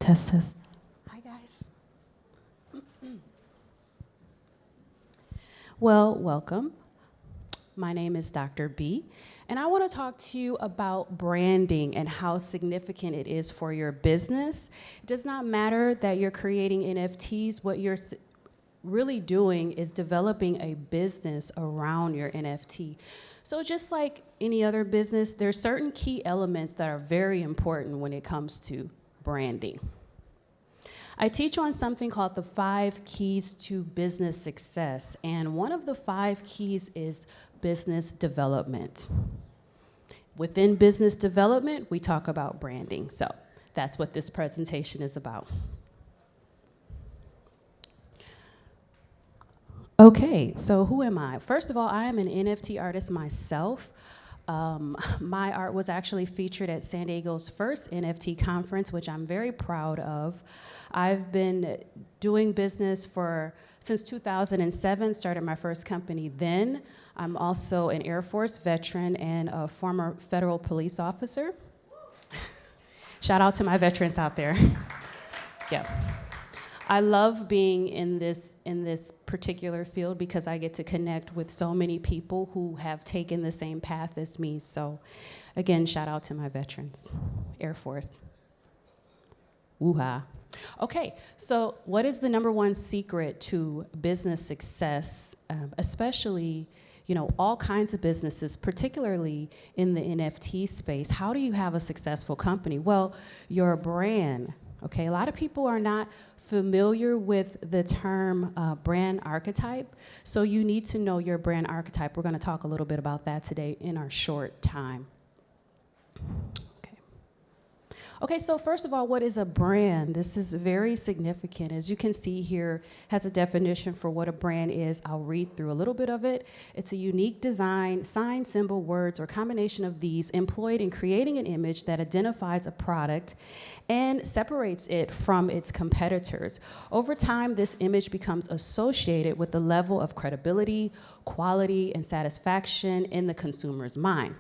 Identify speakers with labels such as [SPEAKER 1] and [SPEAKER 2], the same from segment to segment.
[SPEAKER 1] Test, test. Hi, guys. Well, welcome. My name is Dr. B, and I want to talk to you about branding and how significant it is for your business. It does not matter that you're creating NFTs. What you're really doing is developing a business around your NFT. So just like any other business, there's certain key elements that are very important when it comes to branding. I teach on something called the 5 keys to business success, and one of the 5 keys is business development. Within business development, we talk about branding, so that's what this presentation is about. Okay, so who am I? First of all, I am an NFT artist myself. My art was actually featured at San Diego's first NFT conference, which I'm very proud of. I've been doing business since 2007, started my first company then. I'm also an Air Force veteran and a former federal police officer. Shout out to my veterans out there. Yeah. I love being in this particular field because I get to connect with so many people who have taken the same path as me. So again, shout out to my veterans, Air Force. Woo-ha. Okay, so what is the number one secret to business success, especially, all kinds of businesses, particularly in the NFT space? How do you have a successful company? Well, your brand, okay? A lot of people are not familiar with the term brand archetype, so you need to know your brand archetype. We're going to talk a little bit about that today in our short time. Okay, so first of all, what is a brand? This is very significant. As you can see here, has a definition for what a brand is. I'll read through a little bit of it. It's a unique design, sign, symbol, words, or combination of these employed in creating an image that identifies a product and separates it from its competitors. Over time, this image becomes associated with the level of credibility, quality, and satisfaction in the consumer's mind.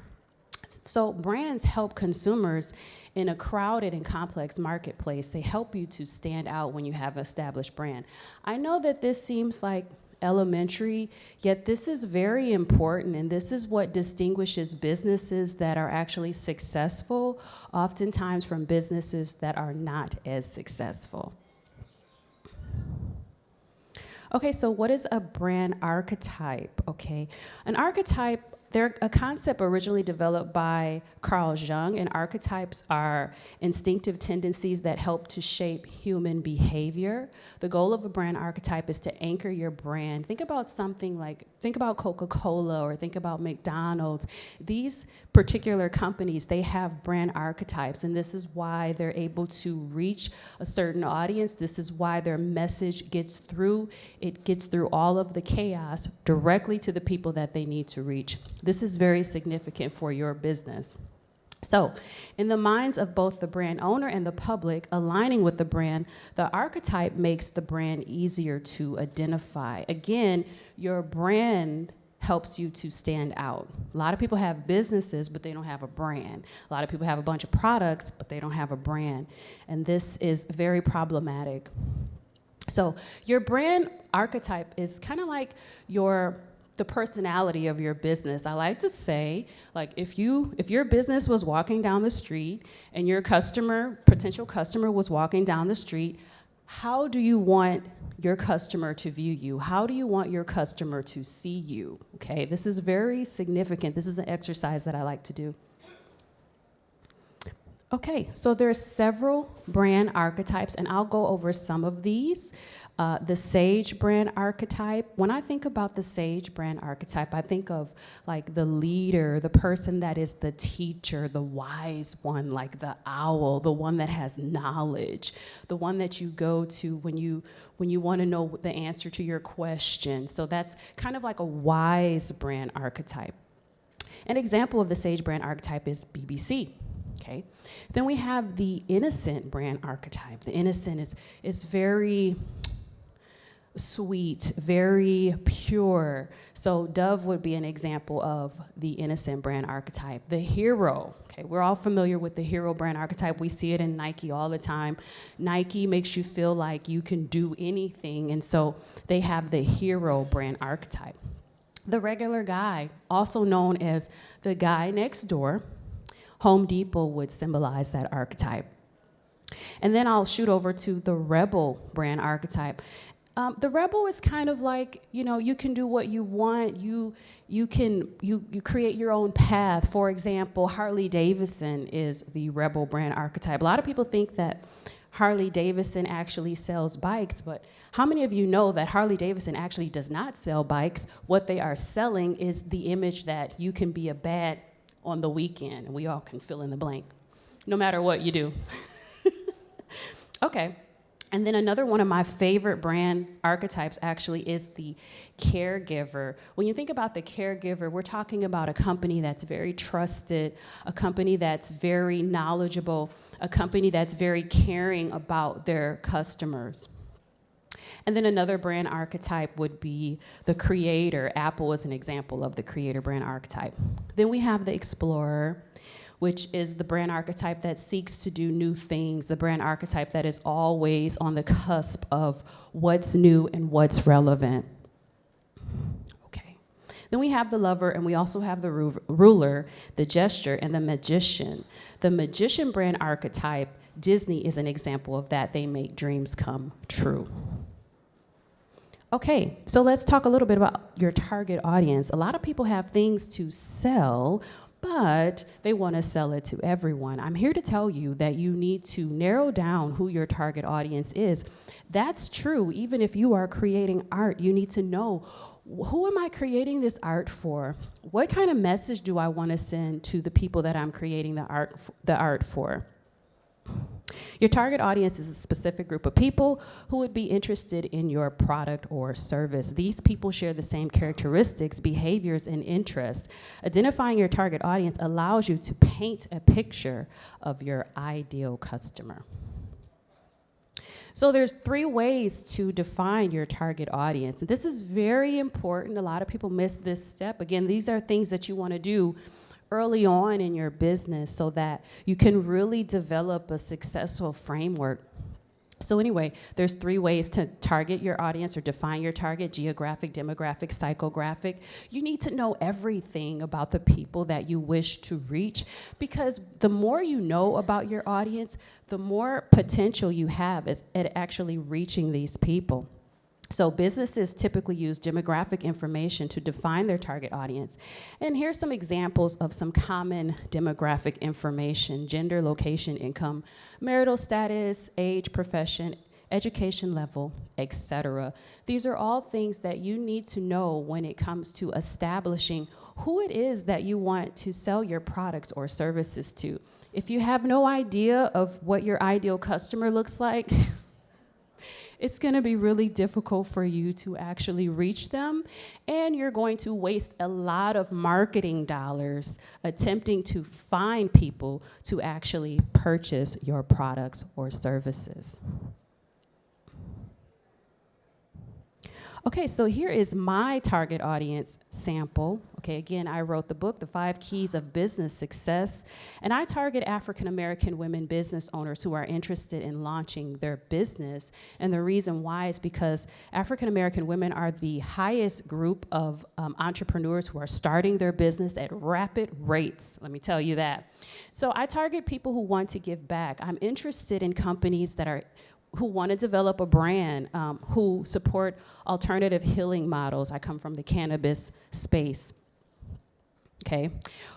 [SPEAKER 1] So brands help consumers in a crowded and complex marketplace. They help you to stand out when you have an established brand. I know that this seems like elementary, yet this is very important, and this is what distinguishes businesses that are actually successful, oftentimes from businesses that are not as successful. Okay, so what is a brand archetype? Okay, an archetype, they're a concept originally developed by Carl Jung, and archetypes are instinctive tendencies that help to shape human behavior. The goal of a brand archetype is to anchor your brand. Think about Coca-Cola or think about McDonald's. These particular companies, they have brand archetypes, and this is why they're able to reach a certain audience. This is why their message gets through. It gets through all of the chaos directly to the people that they need to reach. This is very significant for your business. So, in the minds of both the brand owner and the public, aligning with the brand, the archetype makes the brand easier to identify. Again, your brand helps you to stand out. A lot of people have businesses, but they don't have a brand. A lot of people have a bunch of products, but they don't have a brand. And this is very problematic. So, your brand archetype is kind of like the personality of your business. I like to say, like, if your business was walking down the street and your potential customer was walking down the street, how do you want your customer to view you? How do you want your customer to see you? Okay, this is very significant. This is an exercise that I like to do. Okay, so there are several brand archetypes, and I'll go over some of these. The sage brand archetype. When I think about the sage brand archetype, I think of like the leader, the person that is the teacher, the wise one, like the owl, the one that has knowledge, the one that you go to when you want to know the answer to your question. So that's kind of like a wise brand archetype. An example of the sage brand archetype is BBC. Okay. Then we have the innocent brand archetype. The innocent is very sweet, very pure. So Dove would be an example of the innocent brand archetype. The hero, okay, we're all familiar with the hero brand archetype. We see it in Nike all the time. Nike makes you feel like you can do anything, and so they have the hero brand archetype. The regular guy, also known as the guy next door, Home Depot would symbolize that archetype. And then I'll shoot over to the rebel brand archetype. The rebel is kind of like, you can do what you want. You create your own path. For example, Harley Davidson is the rebel brand archetype. A lot of people think that Harley Davidson actually sells bikes, but how many of you know that Harley Davidson actually does not sell bikes? What they are selling is the image that you can be a bad on the weekend, and we all can fill in the blank, no matter what you do. Okay. And then another one of my favorite brand archetypes actually is the caregiver. When you think about the caregiver, we're talking about a company that's very trusted, a company that's very knowledgeable, a company that's very caring about their customers. And then another brand archetype would be the creator. Apple is an example of the creator brand archetype. Then we have the explorer, which is the brand archetype that seeks to do new things, the brand archetype that is always on the cusp of what's new and what's relevant. Okay. Then we have the lover, and we also have the ruler, the gesture, and the magician. The magician brand archetype, Disney is an example of that. They make dreams come true. Okay, so let's talk a little bit about your target audience. A lot of people have things to sell, but they want to sell it to everyone. I'm here to tell you that you need to narrow down who your target audience is. That's true. Even if you are creating art, you need to know, who am I creating this art for? What kind of message do I want to send to the people that I'm creating the art for? Your target audience is a specific group of people who would be interested in your product or service. These people share the same characteristics, behaviors, and interests. Identifying your target audience allows you to paint a picture of your ideal customer. So there's 3 ways to define your target audience. And this is very important. A lot of people miss this step. Again, these are things that you want to do early on in your business so that you can really develop a successful framework. So anyway, there's 3 ways to target your audience or define your target: geographic, demographic, psychographic. You need to know everything about the people that you wish to reach, because the more you know about your audience, the more potential you have at actually reaching these people. So businesses typically use demographic information to define their target audience. And here's some examples of some common demographic information: gender, location, income, marital status, age, profession, education level, etc. These are all things that you need to know when it comes to establishing who it is that you want to sell your products or services to. If you have no idea of what your ideal customer looks like, it's going to be really difficult for you to actually reach them, and you're going to waste a lot of marketing dollars attempting to find people to actually purchase your products or services. Okay, so here is my target audience sample. Okay, again, I wrote the book, The 5 Keys of Business Success, and I target African American women business owners who are interested in launching their business. And the reason why is because African American women are the highest group of entrepreneurs who are starting their business at rapid rates. Let me tell you that. So I target people who want to give back. I'm interested in companies who want to develop a brand, who support alternative healing models. I come from the cannabis space. Okay,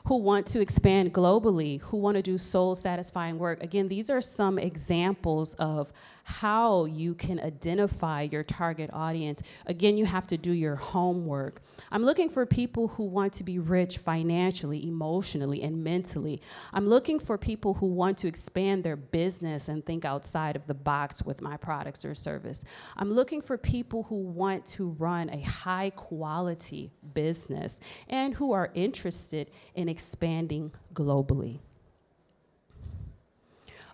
[SPEAKER 1] who want to expand globally, who want to do soul-satisfying work. Again, these are some examples of how you can identify your target audience. Again, you have to do your homework. I'm looking for people who want to be rich financially, emotionally, and mentally. I'm looking for people who want to expand their business and think outside of the box with my products or service. I'm looking for people who want to run a high-quality business and who are interested in expanding globally.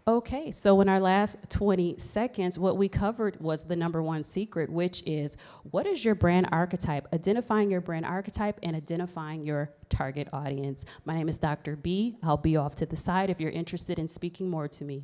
[SPEAKER 1] Okay, so in our last 20 seconds, what we covered was the number one secret, which is what is your brand archetype? Identifying your brand archetype and identifying your target audience. My name is Dr. B. I'll be off to the side if you're interested in speaking more to me.